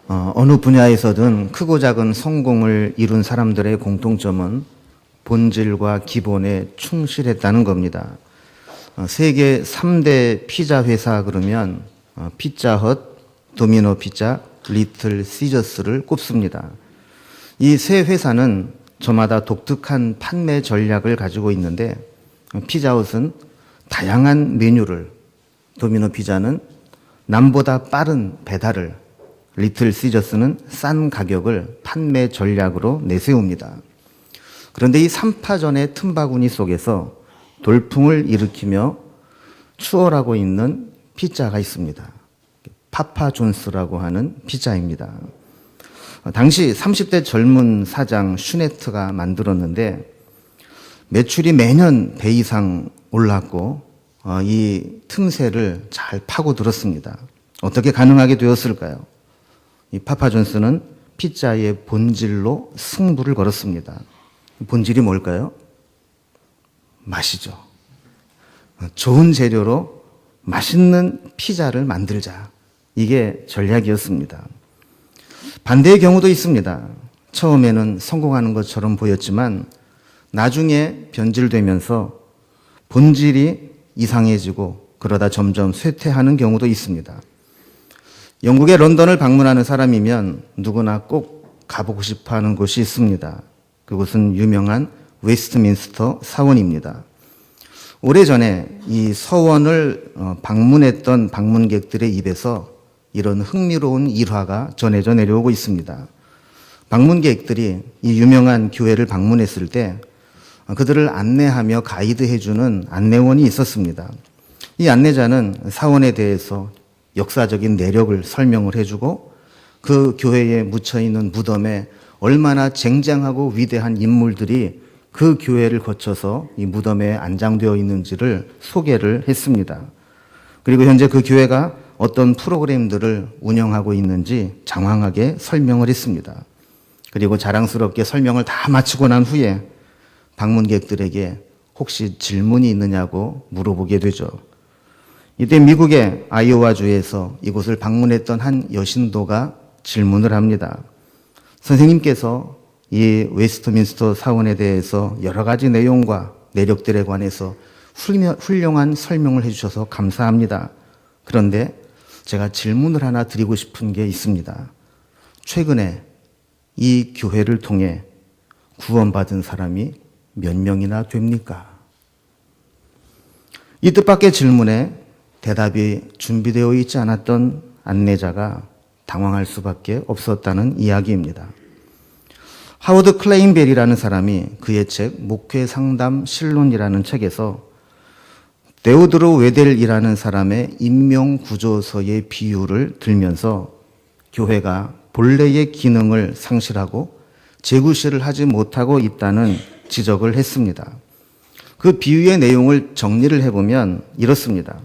어느 분야에서든 크고 작은 성공을 이룬 사람들의 공통점은 본질과 기본에 충실했다는 겁니다. 세계 3대 피자 회사 그러면 피자헛, 도미노 피자, 리틀 시저스를 꼽습니다. 이 세 회사는 저마다 독특한 판매 전략을 가지고 있는데 피자헛은 다양한 메뉴를, 도미노 피자는 남보다 빠른 배달을, 리틀 시저스는 싼 가격을 판매 전략으로 내세웁니다. 그런데 이 3파전의 틈바구니 속에서 돌풍을 일으키며 추월하고 있는 피자가 있습니다. 파파존스라고 하는 피자입니다. 당시 30대 젊은 사장 슈네트가 만들었는데 매출이 매년 배 이상 올랐고 이 틈새를 잘 파고들었습니다. 어떻게 가능하게 되었을까요? 이 파파존스는 피자의 본질로 승부를 걸었습니다. 본질이 뭘까요? 맛이죠. 좋은 재료로 맛있는 피자를 만들자. 이게 전략이었습니다. 반대의 경우도 있습니다. 처음에는 성공하는 것처럼 보였지만 나중에 변질되면서 본질이 이상해지고 그러다 점점 쇠퇴하는 경우도 있습니다. 영국의 런던을 방문하는 사람이면 누구나 꼭 가보고 싶어 하는 곳이 있습니다. 그곳은 유명한 웨스트민스터 사원입니다. 오래전에 이 서원을 방문했던 방문객들의 입에서 이런 흥미로운 일화가 전해져 내려오고 있습니다. 방문객들이 이 유명한 교회를 방문했을 때 그들을 안내하며 가이드해주는 안내원이 있었습니다. 이 안내자는 사원에 대해서 역사적인 내력을 설명을 해주고 그 교회에 묻혀있는 무덤에 얼마나 쟁쟁하고 위대한 인물들이 그 교회를 거쳐서 이 무덤에 안장되어 있는지를 소개를 했습니다. 그리고 현재 그 교회가 어떤 프로그램들을 운영하고 있는지 장황하게 설명을 했습니다. 그리고 자랑스럽게 설명을 다 마치고 난 후에 방문객들에게 혹시 질문이 있느냐고 물어보게 되죠. 이때 미국의 아이오와주에서 이곳을 방문했던 한 여신도가 질문을 합니다. 선생님께서 이 웨스트민스터 사원에 대해서 여러 가지 내용과 내력들에 관해서 훌륭한 설명을 해주셔서 감사합니다. 그런데 제가 질문을 하나 드리고 싶은 게 있습니다. 최근에 이 교회를 통해 구원받은 사람이 몇 명이나 됩니까? 이 뜻밖의 질문에 대답이 준비되어 있지 않았던 안내자가 당황할 수밖에 없었다는 이야기입니다. 하워드 클레인벨이라는 사람이 그의 책 목회 상담 실론이라는 책에서 데오드로 웨델이라는 사람의 인명구조서의 비유를 들면서 교회가 본래의 기능을 상실하고 재구실을 하지 못하고 있다는 지적을 했습니다. 그 비유의 내용을 정리를 해보면 이렇습니다.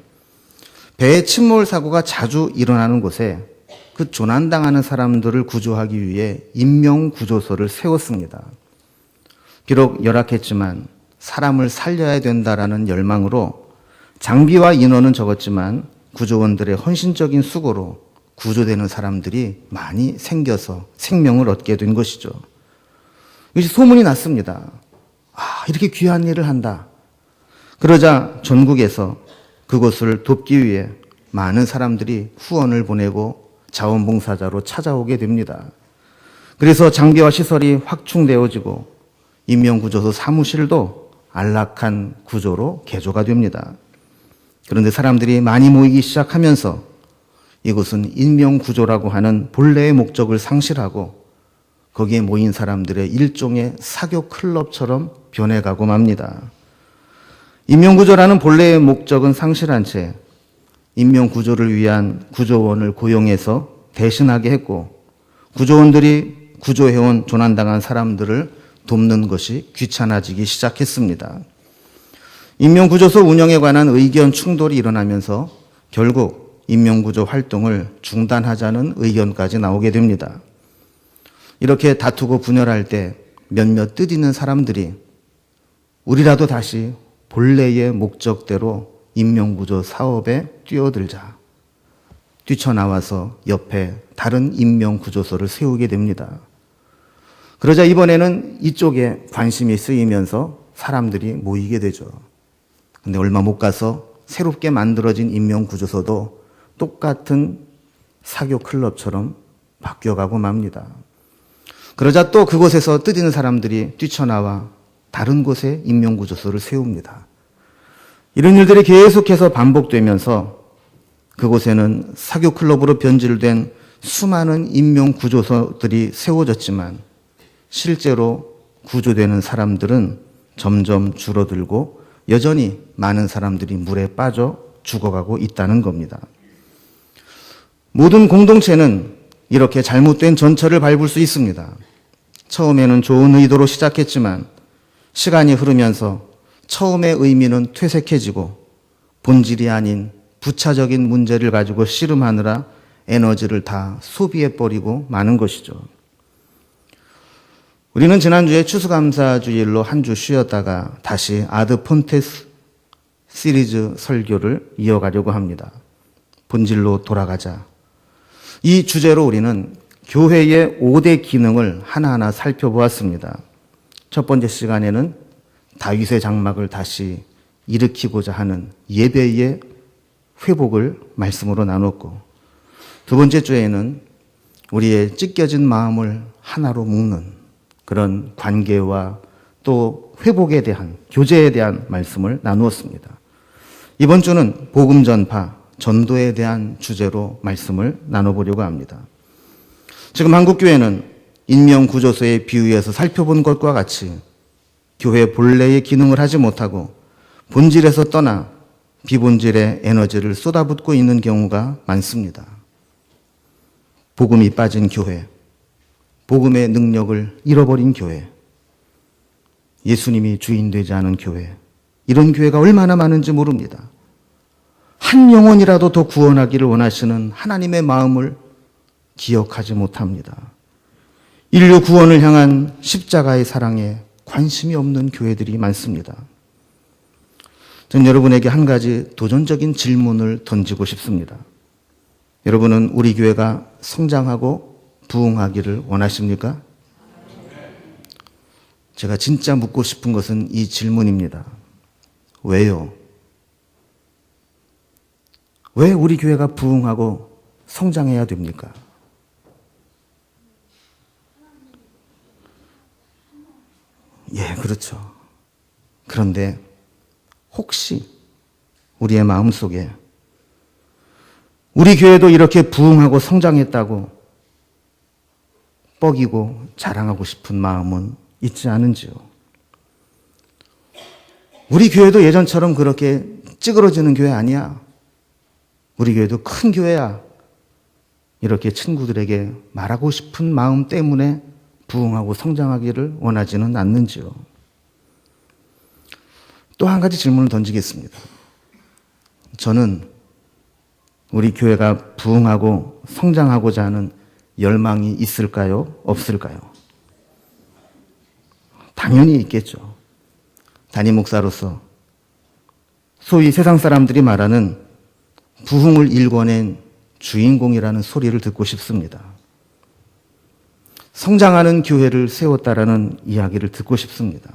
배의 침몰 사고가 자주 일어나는 곳에 그 조난당하는 사람들을 구조하기 위해 인명구조소를 세웠습니다. 비록 열악했지만 사람을 살려야 된다라는 열망으로 장비와 인원은 적었지만 구조원들의 헌신적인 수고로 구조되는 사람들이 많이 생겨서 생명을 얻게 된 것이죠. 이것이 소문이 났습니다. 이렇게 귀한 일을 한다. 그러자 전국에서 그곳을 돕기 위해 많은 사람들이 후원을 보내고 자원봉사자로 찾아오게 됩니다. 그래서 장비와 시설이 확충되어지고 인명구조소 사무실도 안락한 구조로 개조가 됩니다. 그런데 사람들이 많이 모이기 시작하면서 이곳은 인명구조라고 하는 본래의 목적을 상실하고 거기에 모인 사람들의 일종의 사교 클럽처럼 변해가고 맙니다. 인명구조라는 본래의 목적은 상실한 채 인명구조를 위한 구조원을 고용해서 대신하게 했고 구조원들이 구조해온 조난당한 사람들을 돕는 것이 귀찮아지기 시작했습니다. 인명구조소 운영에 관한 의견 충돌이 일어나면서 결국 인명구조 활동을 중단하자는 의견까지 나오게 됩니다. 이렇게 다투고 분열할 때 몇몇 뜻있는 사람들이 우리라도 다시 본래의 목적대로 인명구조 사업에 뛰어들자. 뛰쳐나와서 옆에 다른 임명구조소를 세우게 됩니다. 그러자 이번에는 이쪽에 관심이 쓰이면서 사람들이 모이게 되죠. 근데 얼마 못 가서 새롭게 만들어진 임명구조소도 똑같은 사교 클럽처럼 바뀌어가고 맙니다. 그러자 또 그곳에서 뜨지는 사람들이 뛰쳐나와 다른 곳에 임명구조소를 세웁니다. 이런 일들이 계속해서 반복되면서 그곳에는 사교 클럽으로 변질된 수많은 임명구조소들이 세워졌지만 실제로 구조되는 사람들은 점점 줄어들고 여전히 많은 사람들이 물에 빠져 죽어가고 있다는 겁니다. 모든 공동체는 이렇게 잘못된 전철을 밟을 수 있습니다. 처음에는 좋은 의도로 시작했지만 시간이 흐르면서 처음의 의미는 퇴색해지고 본질이 아닌 부차적인 문제를 가지고 씨름하느라 에너지를 다 소비해버리고 마는 것이죠. 우리는 지난주에 추수감사주일로 한 주 쉬었다가 다시 아드 폰테스 시리즈 설교를 이어가려고 합니다. 본질로 돌아가자. 이 주제로 우리는 교회의 5대 기능을 하나하나 살펴보았습니다. 첫 번째 시간에는 다윗의 장막을 다시 일으키고자 하는 예배의 회복을 말씀으로 나눴고, 두 번째 주에는 우리의 찢겨진 마음을 하나로 묶는 그런 관계와 또 회복에 대한, 교제에 대한 말씀을 나누었습니다. 이번 주는 복음 전파, 전도에 대한 주제로 말씀을 나눠보려고 합니다. 지금 한국교회는 인명구조소의 비유에서 살펴본 것과 같이 교회 본래의 기능을 하지 못하고 본질에서 떠나 비본질의 에너지를 쏟아붓고 있는 경우가 많습니다. 복음이 빠진 교회, 복음의 능력을 잃어버린 교회, 예수님이 주인 되지 않은 교회, 이런 교회가 얼마나 많은지 모릅니다. 한 영혼이라도 더 구원하기를 원하시는 하나님의 마음을 기억하지 못합니다. 인류 구원을 향한 십자가의 사랑에 관심이 없는 교회들이 많습니다. 전 여러분에게 한 가지 도전적인 질문을 던지고 싶습니다. 여러분은 우리 교회가 성장하고 부흥하기를 원하십니까? 제가 진짜 묻고 싶은 것은 이 질문입니다. 왜요? 왜 우리 교회가 부흥하고 성장해야 됩니까? 예, 그렇죠. 그런데 혹시 우리의 마음속에 우리 교회도 이렇게 부흥하고 성장했다고 뻐기고 자랑하고 싶은 마음은 있지 않은지요? 우리 교회도 예전처럼 그렇게 찌그러지는 교회 아니야. 우리 교회도 큰 교회야. 이렇게 친구들에게 말하고 싶은 마음 때문에 부흥하고 성장하기를 원하지는 않는지요? 또 한 가지 질문을 던지겠습니다. 저는 우리 교회가 부흥하고 성장하고자 하는 열망이 있을까요? 없을까요? 당연히 있겠죠. 담임 목사로서 소위 세상 사람들이 말하는 부흥을 일궈낸 주인공이라는 소리를 듣고 싶습니다. 성장하는 교회를 세웠다라는 이야기를 듣고 싶습니다.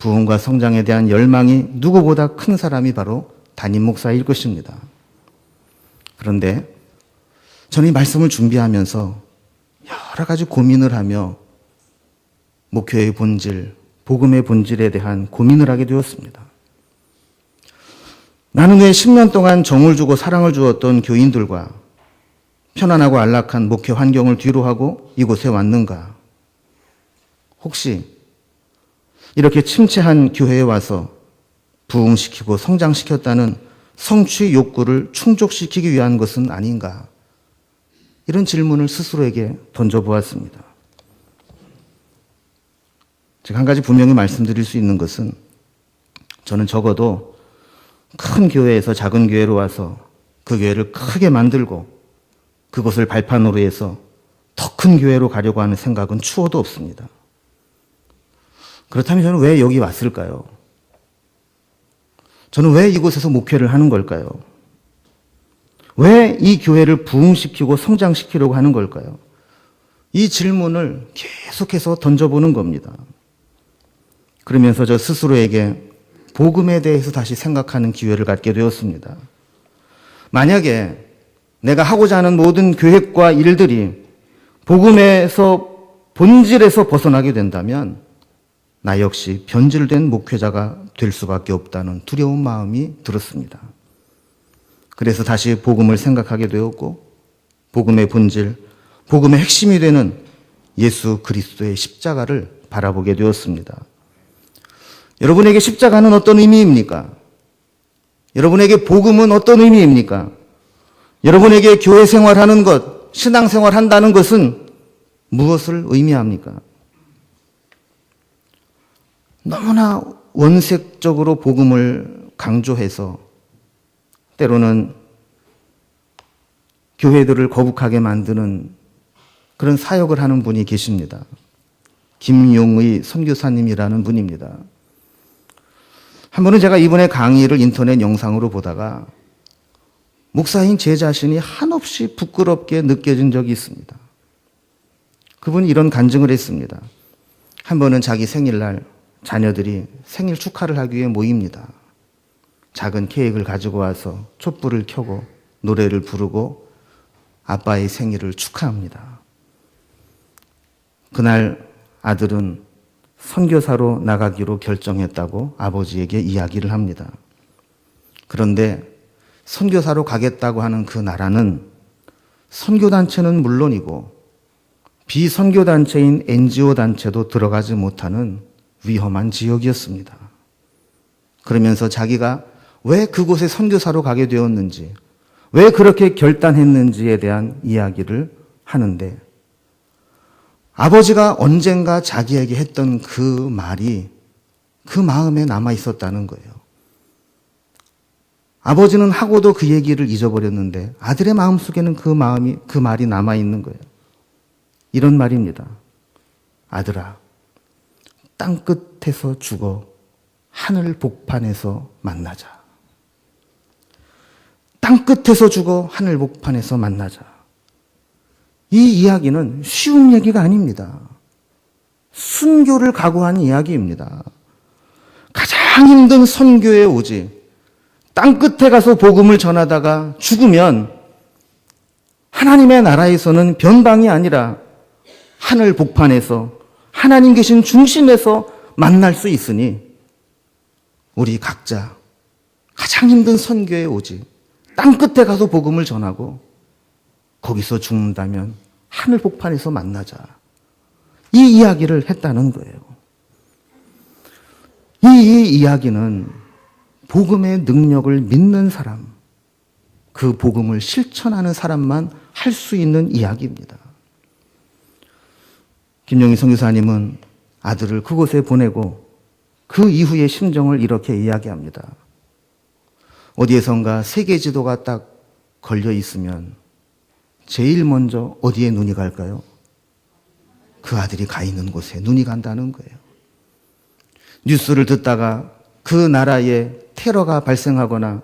부흥과 성장에 대한 열망이 누구보다 큰 사람이 바로 담임 목사일 것입니다. 그런데 저는 이 말씀을 준비하면서 여러 가지 고민을 하며 목회의 본질, 복음의 본질에 대한 고민을 하게 되었습니다. 나는 왜 10년 동안 정을 주고 사랑을 주었던 교인들과 편안하고 안락한 목회 환경을 뒤로하고 이곳에 왔는가? 혹시 이렇게 침체한 교회에 와서 부흥시키고 성장시켰다는 성취 욕구를 충족시키기 위한 것은 아닌가? 이런 질문을 스스로에게 던져보았습니다. 제가 한 가지 분명히 말씀드릴 수 있는 것은 저는 적어도 큰 교회에서 작은 교회로 와서 그 교회를 크게 만들고 그것을 발판으로 해서 더 큰 교회로 가려고 하는 생각은 추호도 없습니다. 그렇다면 저는 왜 여기 왔을까요? 저는 왜 이곳에서 목회를 하는 걸까요? 왜 이 교회를 부흥시키고 성장시키려고 하는 걸까요? 이 질문을 계속해서 던져보는 겁니다. 그러면서 저 스스로에게 복음에 대해서 다시 생각하는 기회를 갖게 되었습니다. 만약에 내가 하고자 하는 모든 계획과 일들이 복음에서 본질에서 벗어나게 된다면 나 역시 변질된 목회자가 될 수밖에 없다는 두려운 마음이 들었습니다. 그래서 다시 복음을 생각하게 되었고 복음의 본질, 복음의 핵심이 되는 예수 그리스도의 십자가를 바라보게 되었습니다. 여러분에게 십자가는 어떤 의미입니까? 여러분에게 복음은 어떤 의미입니까? 여러분에게 교회 생활하는 것, 신앙 생활한다는 것은 무엇을 의미합니까? 너무나 원색적으로 복음을 강조해서 때로는 교회들을 거북하게 만드는 그런 사역을 하는 분이 계십니다. 김용의 선교사님이라는 분입니다. 한 번은 제가 이분의 강의를 인터넷 영상으로 보다가 목사인 제 자신이 한없이 부끄럽게 느껴진 적이 있습니다. 그분이 이런 간증을 했습니다. 한 번은 자기 생일날 자녀들이 생일 축하를 하기 위해 모입니다. 작은 케이크를 가지고 와서 촛불을 켜고 노래를 부르고 아빠의 생일을 축하합니다. 그날 아들은 선교사로 나가기로 결정했다고 아버지에게 이야기를 합니다. 그런데 선교사로 가겠다고 하는 그 나라는 선교단체는 물론이고 비선교단체인 NGO 단체도 들어가지 못하는 위험한 지역이었습니다. 그러면서 자기가 왜 그곳에 선교사로 가게 되었는지, 왜 그렇게 결단했는지에 대한 이야기를 하는데 아버지가 언젠가 자기에게 했던 그 말이 그 마음에 남아 있었다는 거예요. 아버지는 하고도 그 얘기를 잊어버렸는데 아들의 마음속에는 그 말이 남아 있는 거예요. 이런 말입니다. 아들아, 땅 끝에서 죽어 하늘 복판에서 만나자. 땅 끝에서 죽어 하늘 복판에서 만나자. 이 이야기는 쉬운 얘기가 아닙니다. 순교를 각오한 이야기입니다. 가장 힘든 선교의 오지, 땅 끝에 가서 복음을 전하다가 죽으면 하나님의 나라에서는 변방이 아니라 하늘 복판에서 하나님 계신 중심에서 만날 수 있으니 우리 각자 가장 힘든 선교의 오지, 땅 끝에 가서 복음을 전하고 거기서 죽는다면 하늘 복판에서 만나자. 이 이야기를 했다는 거예요. 이 이야기는 복음의 능력을 믿는 사람, 그 복음을 실천하는 사람만 할 수 있는 이야기입니다. 김용희 선교사님은 아들을 그곳에 보내고 그 이후의 심정을 이렇게 이야기합니다. 어디에선가 세계 지도가 딱 걸려 있으면 제일 먼저 어디에 눈이 갈까요? 그 아들이 가 있는 곳에 눈이 간다는 거예요. 뉴스를 듣다가 그 나라에 테러가 발생하거나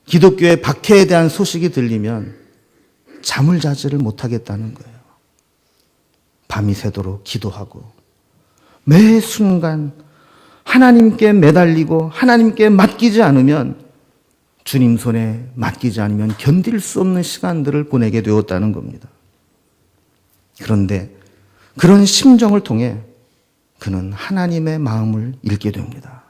기독교의 박해에 대한 소식이 들리면 잠을 자지를 못하겠다는 거예요. 밤이 새도록 기도하고 매 순간 하나님께 매달리고 하나님께 맡기지 않으면, 주님 손에 맡기지 않으면 견딜 수 없는 시간들을 보내게 되었다는 겁니다. 그런데 그런 심정을 통해 그는 하나님의 마음을 읽게 됩니다.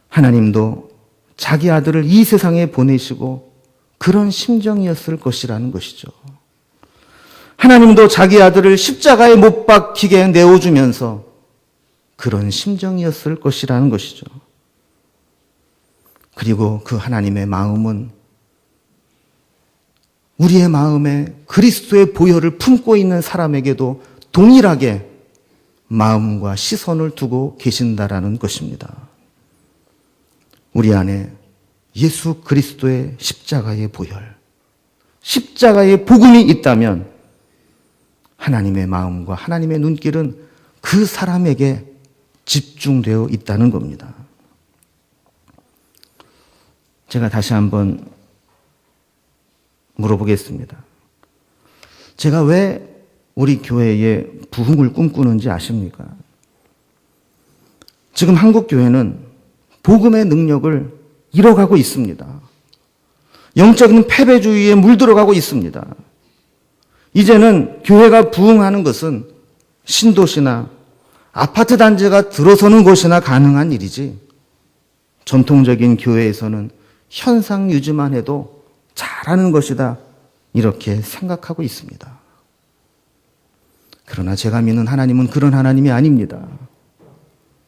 하나님도 자기 아들을 이 세상에 보내시고 그런 심정이었을 것이라는 것이죠. 하나님도 자기 아들을 십자가에 못 박히게 내어주면서 그런 심정이었을 것이라는 것이죠. 그리고 그 하나님의 마음은 우리의 마음에 그리스도의 보혈을 품고 있는 사람에게도 동일하게 마음과 시선을 두고 계신다라는 것입니다. 우리 안에 예수 그리스도의 십자가의 보혈, 십자가의 복음이 있다면 하나님의 마음과 하나님의 눈길은 그 사람에게 집중되어 있다는 겁니다. 제가 다시 한번 물어보겠습니다. 제가 왜 우리 교회에 부흥을 꿈꾸는지 아십니까? 지금 한국 교회는 복음의 능력을 잃어가고 있습니다. 영적인 패배주의에 물들어가고 있습니다. 이제는 교회가 부흥하는 것은 신도시나 아파트 단지가 들어서는 곳이나 가능한 일이지, 전통적인 교회에서는 현상 유지만 해도 잘하는 것이다, 이렇게 생각하고 있습니다. 그러나 제가 믿는 하나님은 그런 하나님이 아닙니다.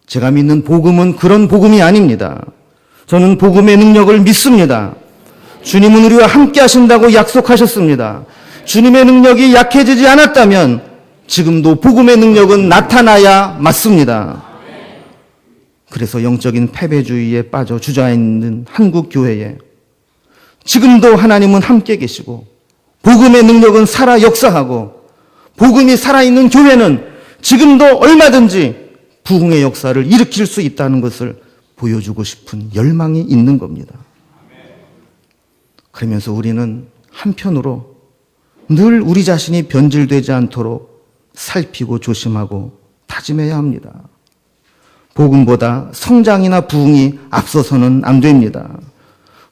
제가 믿는 복음은 그런 복음이 아닙니다. 저는 복음의 능력을 믿습니다. 주님은 우리와 함께 하신다고 약속하셨습니다. 주님의 능력이 약해지지 않았다면 지금도 복음의 능력은 나타나야 맞습니다. 그래서 영적인 패배주의에 빠져 주저앉는 한국 교회에 지금도 하나님은 함께 계시고, 복음의 능력은 살아 역사하고, 복음이 살아있는 교회는 지금도 얼마든지 부흥의 역사를 일으킬 수 있다는 것을 보여주고 싶은 열망이 있는 겁니다. 그러면서 우리는 한편으로 늘 우리 자신이 변질되지 않도록 살피고 조심하고 다짐해야 합니다. 복음보다 성장이나 부흥이 앞서서는 안 됩니다.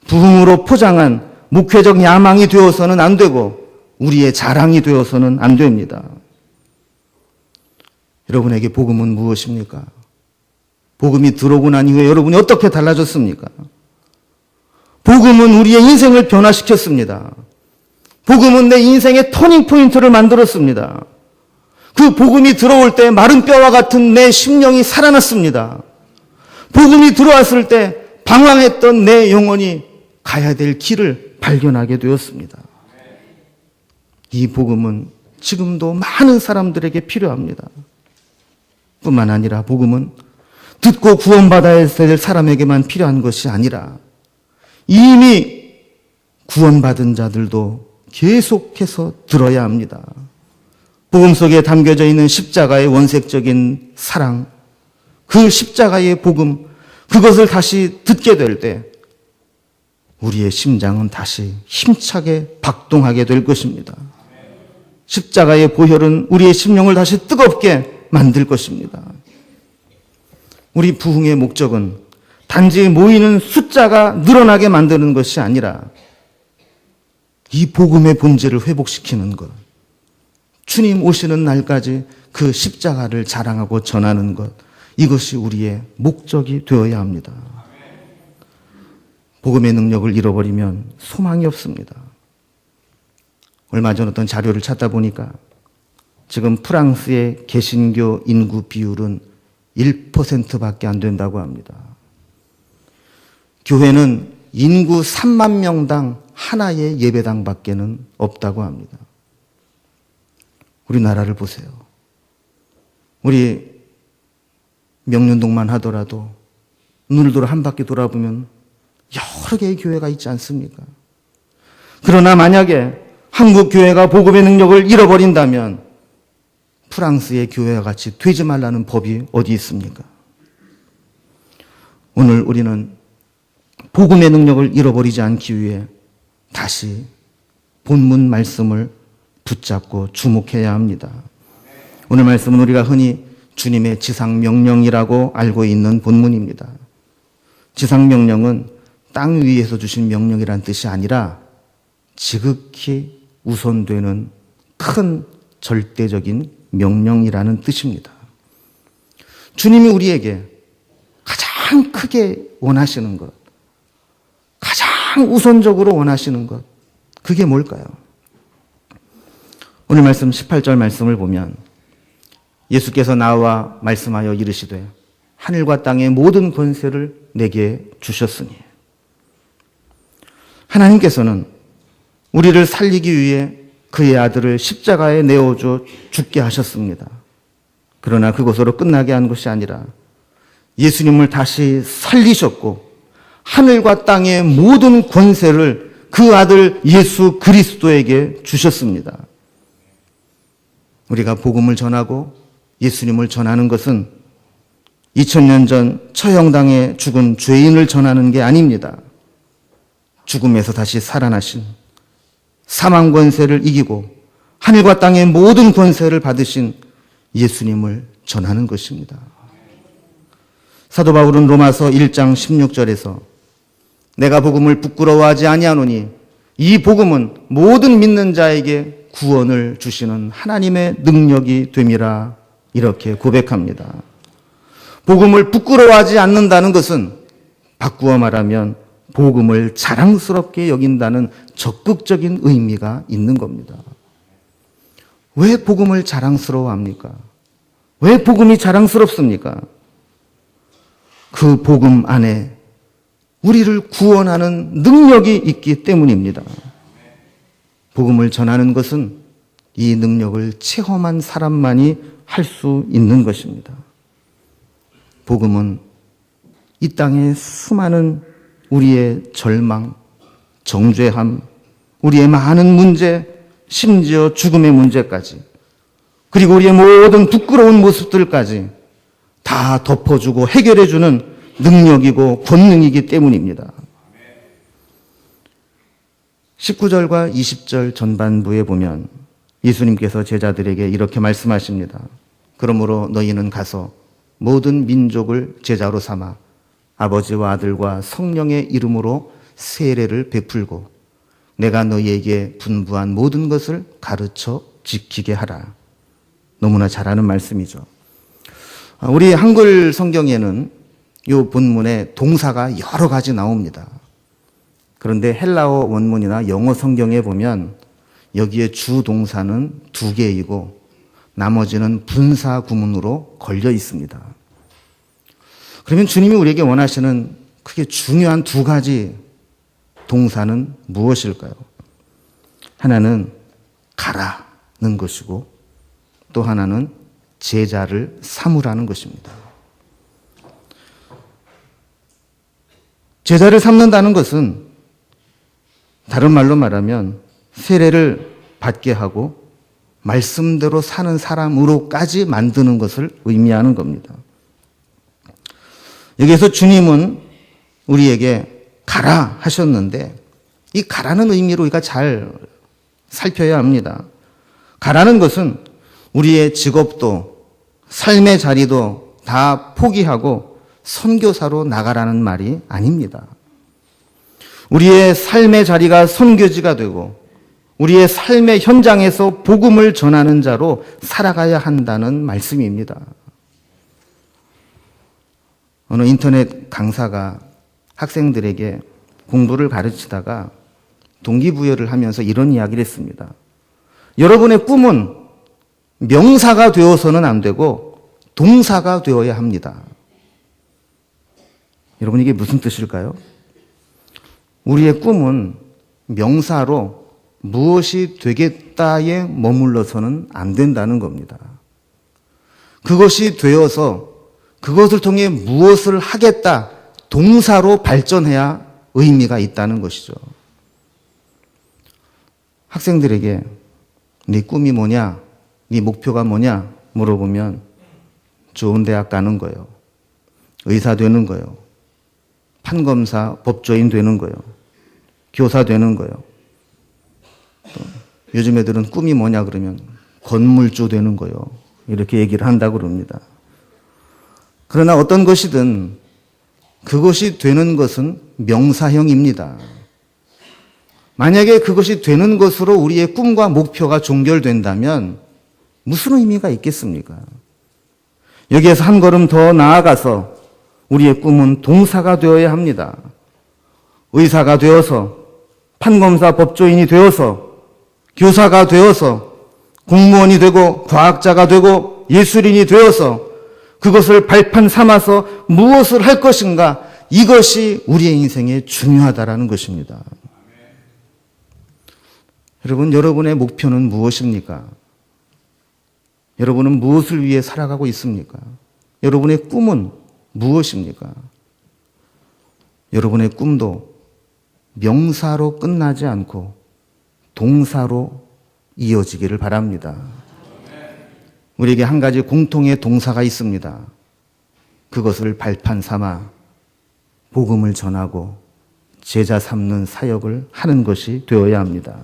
부흥으로 포장한 목회적 야망이 되어서는 안 되고 우리의 자랑이 되어서는 안 됩니다. 여러분에게 복음은 무엇입니까? 복음이 들어오고 난 이후에 여러분이 어떻게 달라졌습니까? 복음은 우리의 인생을 변화시켰습니다. 복음은 내 인생의 터닝포인트를 만들었습니다. 그 복음이 들어올 때 마른 뼈와 같은 내 심령이 살아났습니다. 복음이 들어왔을 때 방황했던 내 영혼이 가야 될 길을 발견하게 되었습니다. 이 복음은 지금도 많은 사람들에게 필요합니다. 뿐만 아니라 복음은 듣고 구원받아야 될 사람에게만 필요한 것이 아니라 이미 구원받은 자들도 계속해서 들어야 합니다. 복음 속에 담겨져 있는 십자가의 원색적인 사랑, 그 십자가의 복음, 그것을 다시 듣게 될 때 우리의 심장은 다시 힘차게 박동하게 될 것입니다. 십자가의 보혈은 우리의 심령을 다시 뜨겁게 만들 것입니다. 우리 부흥의 목적은 단지 모이는 숫자가 늘어나게 만드는 것이 아니라 이 복음의 본질을 회복시키는 것, 주님 오시는 날까지 그 십자가를 자랑하고 전하는 것, 이것이 우리의 목적이 되어야 합니다. 복음의 능력을 잃어버리면 소망이 없습니다. 얼마 전 어떤 자료를 찾다 보니까 지금 프랑스의 개신교 인구 비율은 1%밖에 안 된다고 합니다. 교회는 인구 3만 명당 하나의 예배당밖에는 없다고 합니다. 우리나라를 보세요. 우리 명륜동만 하더라도 눈을 들어 한 바퀴 돌아보면 여러 개의 교회가 있지 않습니까? 그러나 만약에 한국 교회가 복음의 능력을 잃어버린다면 프랑스의 교회와 같이 되지 말라는 법이 어디 있습니까? 오늘 우리는 복음의 능력을 잃어버리지 않기 위해 다시 본문 말씀을 붙잡고 주목해야 합니다. 오늘 말씀은 우리가 흔히 주님의 지상명령이라고 알고 있는 본문입니다. 지상명령은 땅 위에서 주신 명령이란 뜻이 아니라 지극히 우선되는 큰 절대적인 명령이라는 뜻입니다. 주님이 우리에게 가장 크게 원하시는 것, 가장 우선적으로 원하시는 것, 그게 뭘까요? 오늘 말씀 18절 말씀을 보면 예수께서 나와 말씀하여 이르시되 하늘과 땅의 모든 권세를 내게 주셨으니, 하나님께서는 우리를 살리기 위해 그의 아들을 십자가에 내어줘 죽게 하셨습니다. 그러나 그것으로 끝나게 한 것이 아니라 예수님을 다시 살리셨고 하늘과 땅의 모든 권세를 그 아들 예수 그리스도에게 주셨습니다. 우리가 복음을 전하고 예수님을 전하는 것은 2000년 전 처형당해 죽은 죄인을 전하는 게 아닙니다. 죽음에서 다시 살아나신 사망 권세를 이기고 하늘과 땅의 모든 권세를 받으신 예수님을 전하는 것입니다. 사도 바울은 로마서 1장 16절에서 내가 복음을 부끄러워하지 아니하노니 이 복음은 모든 믿는 자에게 구원을 주시는 하나님의 능력이 됨이라 이렇게 고백합니다. 복음을 부끄러워하지 않는다는 것은 바꾸어 말하면 복음을 자랑스럽게 여긴다는 적극적인 의미가 있는 겁니다. 왜 복음을 자랑스러워합니까? 왜 복음이 자랑스럽습니까? 그 복음 안에 우리를 구원하는 능력이 있기 때문입니다. 복음을 전하는 것은 이 능력을 체험한 사람만이 할 수 있는 것입니다. 복음은 이 땅의 수많은 우리의 절망, 정죄함, 우리의 많은 문제, 심지어 죽음의 문제까지, 그리고 우리의 모든 부끄러운 모습들까지 다 덮어주고 해결해주는 능력이고 권능이기 때문입니다. 19절과 20절 전반부에 보면 예수님께서 제자들에게 이렇게 말씀하십니다. 그러므로 너희는 가서 모든 민족을 제자로 삼아 아버지와 아들과 성령의 이름으로 세례를 베풀고 내가 너희에게 분부한 모든 것을 가르쳐 지키게 하라. 너무나 잘 아는 말씀이죠. 우리 한글 성경에는 이 본문에 동사가 여러 가지 나옵니다. 그런데 헬라어 원문이나 영어 성경에 보면 여기에 주 동사는 2개이고 나머지는 분사 구문으로 걸려 있습니다. 그러면 주님이 우리에게 원하시는 크게 중요한 2가지 동사는 무엇일까요? 하나는 가라는 것이고 또 하나는 제자를 삼으라는 것입니다. 제자를 삼는다는 것은 다른 말로 말하면 세례를 받게 하고 말씀대로 사는 사람으로까지 만드는 것을 의미하는 겁니다. 여기에서 주님은 우리에게 가라 하셨는데 이 가라는 의미로 우리가 잘 살펴야 합니다. 가라는 것은 우리의 직업도 삶의 자리도 다 포기하고 선교사로 나가라는 말이 아닙니다. 우리의 삶의 자리가 선교지가 되고 우리의 삶의 현장에서 복음을 전하는 자로 살아가야 한다는 말씀입니다. 어느 인터넷 강사가 학생들에게 공부를 가르치다가 동기부여를 하면서 이런 이야기를 했습니다. 여러분의 꿈은 명사가 되어서는 안 되고 동사가 되어야 합니다. 여러분 이게 무슨 뜻일까요? 우리의 꿈은 명사로 무엇이 되겠다에 머물러서는 안 된다는 겁니다. 그것이 되어서 그것을 통해 무엇을 하겠다, 동사로 발전해야 의미가 있다는 것이죠. 학생들에게 네 꿈이 뭐냐, 네 목표가 뭐냐 물어보면 좋은 대학 가는 거예요. 의사 되는 거예요. 판검사, 법조인 되는 거예요. 교사 되는 거예요. 또 요즘 애들은 꿈이 뭐냐 그러면 건물주 되는 거예요. 이렇게 얘기를 한다고 그럽니다. 그러나 어떤 것이든 그것이 되는 것은 명사형입니다. 만약에 그것이 되는 것으로 우리의 꿈과 목표가 종결된다면 무슨 의미가 있겠습니까? 여기에서 한 걸음 더 나아가서 우리의 꿈은 동사가 되어야 합니다. 의사가 되어서, 판검사, 법조인이 되어서, 교사가 되어서, 공무원이 되고, 과학자가 되고, 예술인이 되어서 그것을 발판 삼아서 무엇을 할 것인가, 이것이 우리의 인생에 중요하다라는 것입니다. 여러분, 여러분의 목표는 무엇입니까? 여러분은 무엇을 위해 살아가고 있습니까? 여러분의 꿈은 무엇입니까? 여러분의 꿈도 명사로 끝나지 않고 동사로 이어지기를 바랍니다. 우리에게 한 가지 공통의 동사가 있습니다. 그것을 발판 삼아 복음을 전하고 제자 삼는 사역을 하는 것이 되어야 합니다.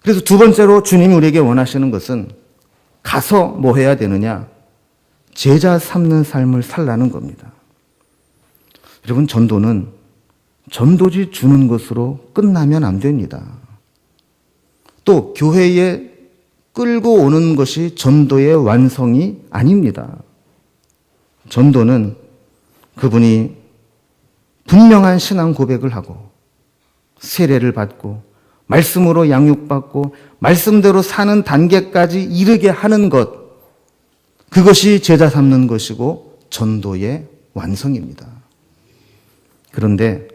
그래서 두 번째로 주님이 우리에게 원하시는 것은 가서 뭐 해야 되느냐? 제자 삼는 삶을 살라는 겁니다. 여러분, 전도는 전도지 주는 것으로 끝나면 안 됩니다. 또 교회에 끌고 오는 것이 전도의 완성이 아닙니다. 전도는 그분이 분명한 신앙 고백을 하고 세례를 받고 말씀으로 양육받고 말씀대로 사는 단계까지 이르게 하는 것, 그것이 제자 삼는 것이고 전도의 완성입니다. 그런데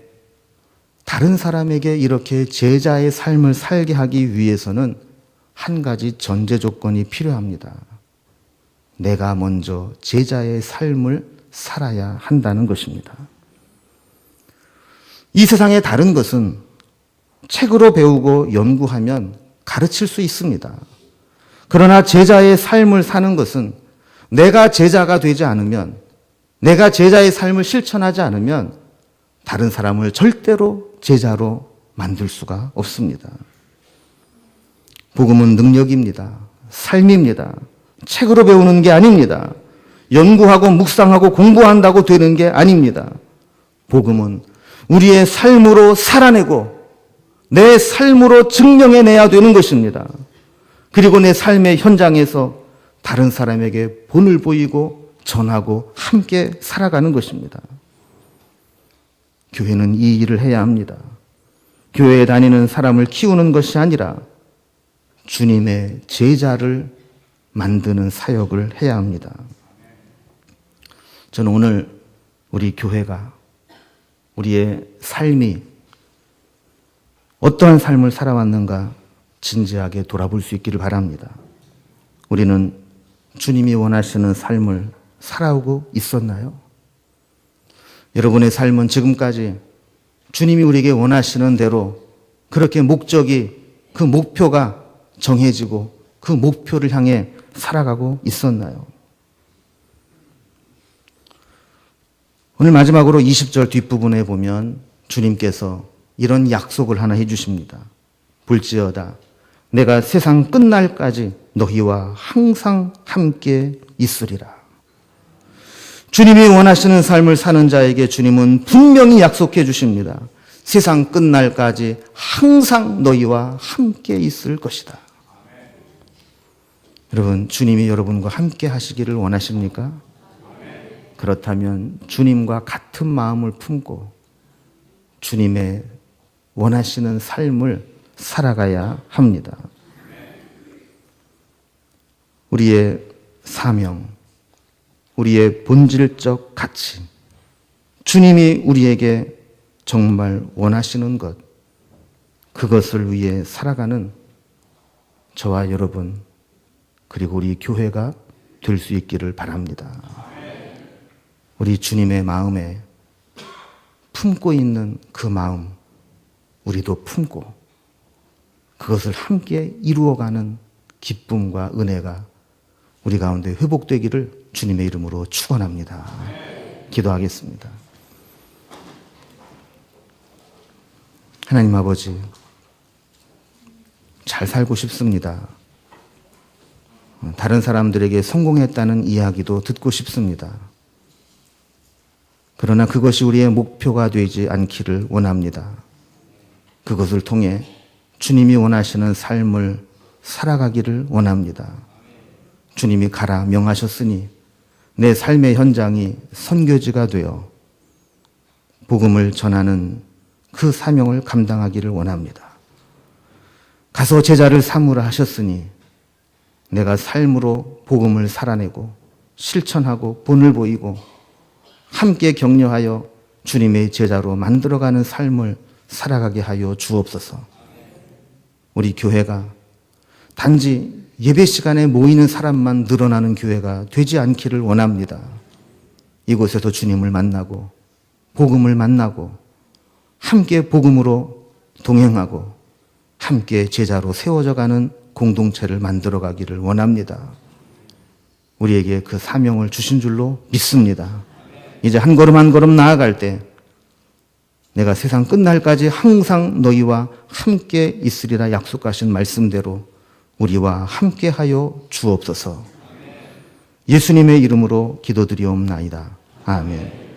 다른 사람에게 이렇게 제자의 삶을 살게 하기 위해서는 한 가지 전제 조건이 필요합니다. 내가 먼저 제자의 삶을 살아야 한다는 것입니다. 이 세상의 다른 것은 책으로 배우고 연구하면 가르칠 수 있습니다. 그러나 제자의 삶을 사는 것은 내가 제자가 되지 않으면, 내가 제자의 삶을 실천하지 않으면 다른 사람을 절대로 제자로 만들 수가 없습니다. 복음은 능력입니다. 삶입니다. 책으로 배우는 게 아닙니다. 연구하고 묵상하고 공부한다고 되는 게 아닙니다. 복음은 우리의 삶으로 살아내고 내 삶으로 증명해내야 되는 것입니다. 그리고 내 삶의 현장에서 다른 사람에게 본을 보이고 전하고 함께 살아가는 것입니다. 교회는 이 일을 해야 합니다. 교회에 다니는 사람을 키우는 것이 아니라 주님의 제자를 만드는 사역을 해야 합니다. 저는 오늘 우리 교회가, 우리의 삶이 어떠한 삶을 살아왔는가 진지하게 돌아볼 수 있기를 바랍니다. 우리는 주님이 원하시는 삶을 살아오고 있었나요? 여러분의 삶은 지금까지 주님이 우리에게 원하시는 대로 그렇게 목적이, 그 목표가 정해지고 그 목표를 향해 살아가고 있었나요? 오늘 마지막으로 20절 뒷부분에 보면 주님께서 이런 약속을 하나 해주십니다. 볼지어다 내가 세상 끝날까지 너희와 항상 함께 있으리라. 주님이 원하시는 삶을 사는 자에게 주님은 분명히 약속해 주십니다. 세상 끝날까지 항상 너희와 함께 있을 것이다. 여러분, 주님이 여러분과 함께 하시기를 원하십니까? 그렇다면 주님과 같은 마음을 품고 주님의 원하시는 삶을 살아가야 합니다. 우리의 사명, 우리의 본질적 가치, 주님이 우리에게 정말 원하시는 것, 그것을 위해 살아가는 저와 여러분, 그리고 우리 교회가 될 수 있기를 바랍니다. 우리 주님의 마음에 품고 있는 그 마음, 우리도 품고 그것을 함께 이루어가는 기쁨과 은혜가 우리 가운데 회복되기를 주님의 이름으로 축원합니다. 기도하겠습니다. 하나님 아버지, 잘 살고 싶습니다. 다른 사람들에게 성공했다는 이야기도 듣고 싶습니다. 그러나 그것이 우리의 목표가 되지 않기를 원합니다. 그것을 통해 주님이 원하시는 삶을 살아가기를 원합니다. 주님이 가라 명하셨으니 내 삶의 현장이 선교지가 되어 복음을 전하는 그 사명을 감당하기를 원합니다. 가서 제자를 삼으라 하셨으니 내가 삶으로 복음을 살아내고 실천하고 본을 보이고 함께 격려하여 주님의 제자로 만들어가는 삶을 살아가게 하여 주옵소서. 우리 교회가 단지 예배 시간에 모이는 사람만 늘어나는 교회가 되지 않기를 원합니다. 이곳에서 주님을 만나고 복음을 만나고 함께 복음으로 동행하고 함께 제자로 세워져가는 공동체를 만들어가기를 원합니다. 우리에게 그 사명을 주신 줄로 믿습니다. 이제 한 걸음 한 걸음 나아갈 때 내가 세상 끝날까지 항상 너희와 함께 있으리라 약속하신 말씀대로 우리와 함께하여 주옵소서. 예수님의 이름으로 기도드리옵나이다. 아멘.